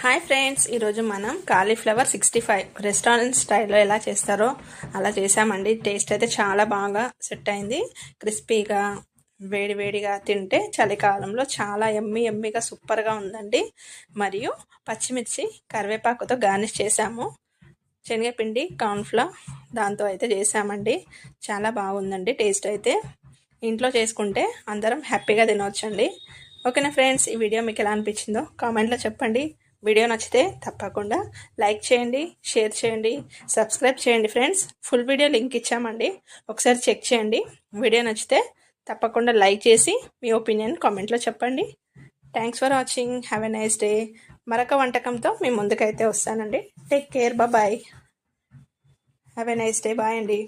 Hi friends, ఈరోజు మనం cauliflower 65 restaurant స్టైల్లో ఎలా చేస్తారో అలా చేసామండి. టేస్ట్ అయితే చాలా బాగా సెట్ అయింది. క్రిస్పీగా వేడివేడిగా తింటే చలికాలంలో చాలా ఎమ్మిగా సూపర్గా ఉందండి. మరియు పచ్చిమిర్చి కరివేపాకుతో గార్నిష్ చేసాము. శనగపిండి కార్న్ఫ్లవర్ దాంతో అయితే చేసామండి. చాలా బాగుందండి. టేస్ట్ అయితే ఇంట్లో చేసుకుంటే అందరం హ్యాపీగా తినవచ్చండి. ఓకేనా ఫ్రెండ్స్, ఈ వీడియో మీకు ఎలా అనిపించిందో కామెంట్లో చెప్పండి. వీడియో నచ్చితే తప్పకుండా లైక్ చేయండి, షేర్ చేయండి, సబ్స్క్రైబ్ చేయండి ఫ్రెండ్స్. ఫుల్ వీడియో లింక్ ఇచ్చామండి, ఒకసారి చెక్ చేయండి. వీడియో నచ్చితే తప్పకుండా లైక్ చేసి మీ ఒపీనియన్ కామెంట్లో చెప్పండి. Thanks for watching. Have a nice day. మరొక వంటకంతో మీ ముందుకైతే వస్తానండి. Take care, bye. Have a nice day. Bye అండి.